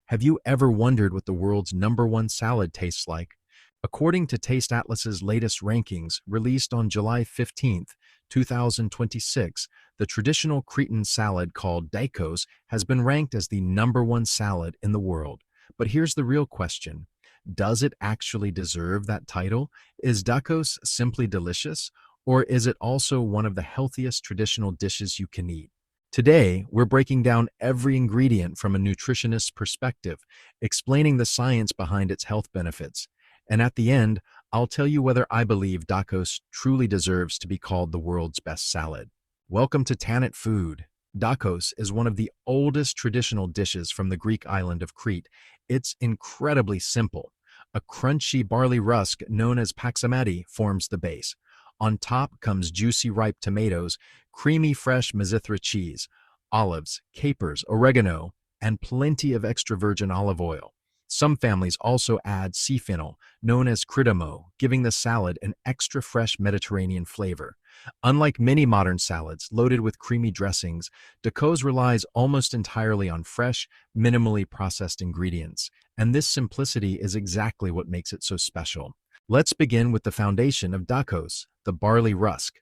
Have you ever wondered what the world's #1 salad tastes like? According to TasteAtlas's latest rankings, released on July 15th, 2026, the traditional Cretan salad called Dakos has been ranked as the #1 salad in the world. But here's the real question. Does it actually deserve that title? Is Dakos simply delicious, or is it also one of the healthiest traditional dishes you can eat? Today, we're breaking down every ingredient from a nutritionist's perspective, explaining the science behind its health benefits. And at the end, I'll tell you whether I believe Dakos truly deserves to be called the world's best salad. Welcome to Tanit Food. Dakos is one of the oldest traditional dishes from the Greek island of Crete. It's incredibly simple. A crunchy barley rusk known as Paximadi forms the base. On top comes juicy ripe tomatoes, creamy fresh Myzithra cheese, olives, capers, oregano, and plenty of extra virgin olive oil. Some families also add sea fennel, known as kritamo, giving the salad an extra fresh Mediterranean flavor. Unlike many modern salads loaded with creamy dressings, Dakos relies almost entirely on fresh, minimally processed ingredients, and this simplicity is exactly what makes it so special. Let's begin with the foundation of Dakos, the barley rusk.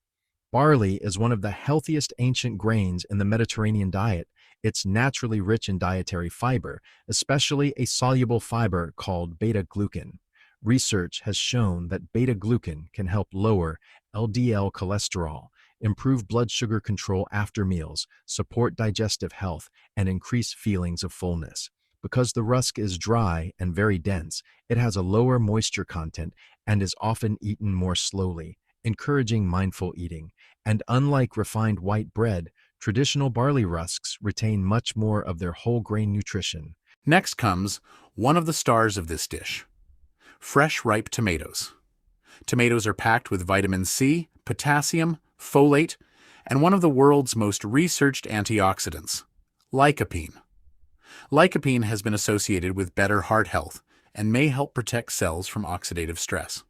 Barley is one of the healthiest ancient grains in the Mediterranean diet. It's naturally rich in dietary fiber, especially a soluble fiber called beta-glucan. Research has shown that beta-glucan can help lower LDL cholesterol, improve blood sugar control after meals, support digestive health, and increase feelings of fullness. Because the rusk is dry and very dense, it has a lower moisture content and is often eaten more slowly, encouraging mindful eating. And unlike refined white bread, traditional barley rusks retain much more of their whole grain nutrition. Next comes one of the stars of this dish: fresh ripe tomatoes. Tomatoes are packed with vitamin C, potassium, folate, and one of the world's most researched antioxidants, lycopene. Lycopene has been associated with better heart health and may help protect cells from oxidative stress.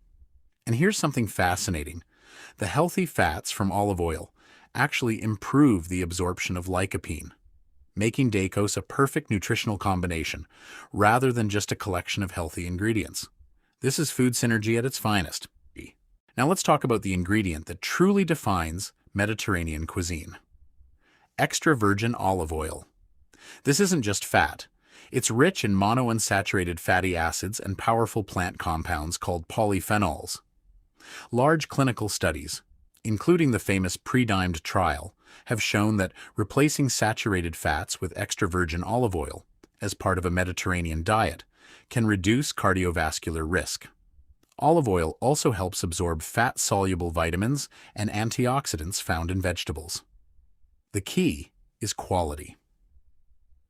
And here's something fascinating. The healthy fats from olive oil actually improve the absorption of lycopene, making Dakos a perfect nutritional combination rather than just a collection of healthy ingredients. This is food synergy at its finest. Now let's talk about the ingredient that truly defines Mediterranean cuisine: extra virgin olive oil. This isn't just fat. It's rich in monounsaturated fatty acids and powerful plant compounds called polyphenols. Large clinical studies, including the famous pre-dimed trial, have shown that replacing saturated fats with extra virgin olive oil as part of a Mediterranean diet can reduce cardiovascular risk. Olive oil also helps absorb fat-soluble vitamins and antioxidants found in vegetables. The key is quality.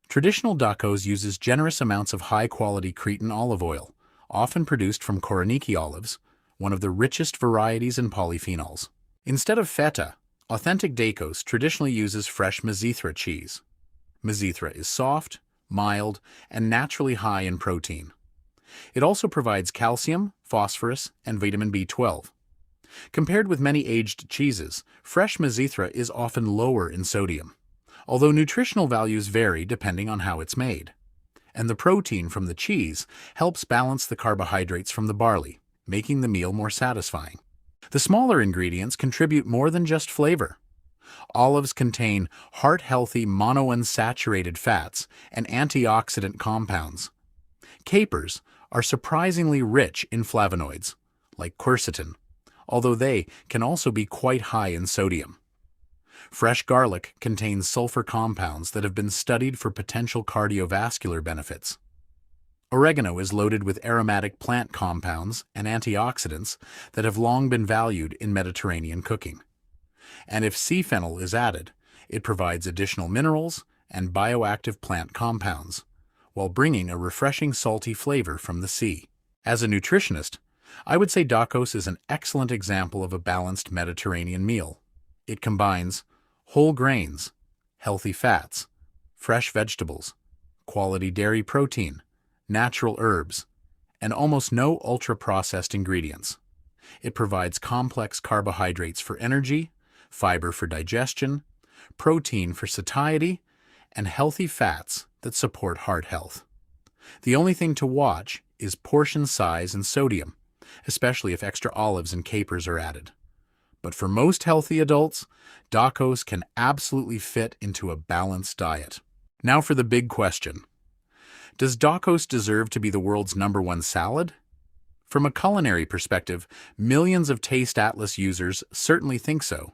Traditional Dakos uses generous amounts of high-quality Cretan olive oil, often produced from Koroneiki olives, one of the richest varieties in polyphenols. Instead of feta, authentic Dakos traditionally uses fresh Myzithra cheese. Myzithra is soft, mild, and naturally high in protein. It also provides calcium, phosphorus, and vitamin B12. Compared with many aged cheeses, fresh Myzithra is often lower in sodium, although nutritional values vary depending on how it's made. And the protein from the cheese helps balance the carbohydrates from the barley, making the meal more satisfying. The smaller ingredients contribute more than just flavor. Olives contain heart-healthy monounsaturated fats and antioxidant compounds. Capers are surprisingly rich in flavonoids, like quercetin, although they can also be quite high in sodium. Fresh garlic contains sulfur compounds that have been studied for potential cardiovascular benefits. Oregano is loaded with aromatic plant compounds and antioxidants that have long been valued in Mediterranean cooking. And if sea fennel is added, it provides additional minerals and bioactive plant compounds, while bringing a refreshing salty flavor from the sea. As a nutritionist, I would say Dakos is an excellent example of a balanced Mediterranean meal. It combines whole grains, healthy fats, fresh vegetables, quality dairy protein, natural herbs, and almost no ultra-processed ingredients. It provides complex carbohydrates for energy, fiber for digestion, protein for satiety, and healthy fats that support heart health. The only thing to watch is portion size and sodium, especially if extra olives and capers are added. But for most healthy adults, Dakos can absolutely fit into a balanced diet. Now for the big question. Does Dakos deserve to be the world's #1 salad? From a culinary perspective, millions of TasteAtlas users certainly think so.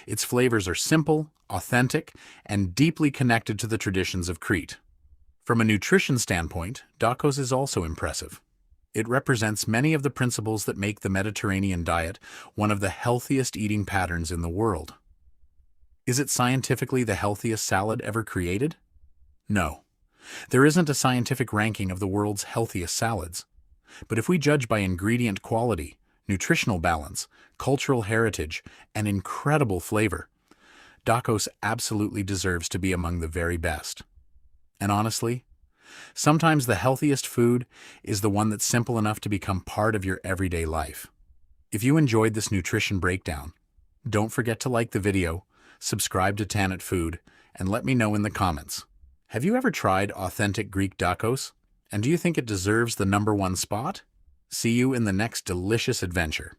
Its flavors are simple, authentic, and deeply connected to the traditions of Crete. From a nutrition standpoint, Dakos is also impressive. It represents many of the principles that make the Mediterranean diet one of the healthiest eating patterns in the world. Is it scientifically the healthiest salad ever created? No. There isn't a scientific ranking of the world's healthiest salads. But if we judge by ingredient quality, nutritional balance, cultural heritage, and incredible flavor, Dakos absolutely deserves to be among the very best. And honestly, sometimes the healthiest food is the one that's simple enough to become part of your everyday life. If you enjoyed this nutrition breakdown, don't forget to like the video, subscribe to Tanit Food, and let me know in the comments. Have you ever tried authentic Greek Dakos? And do you think it deserves the #1 spot? See you in the next delicious adventure.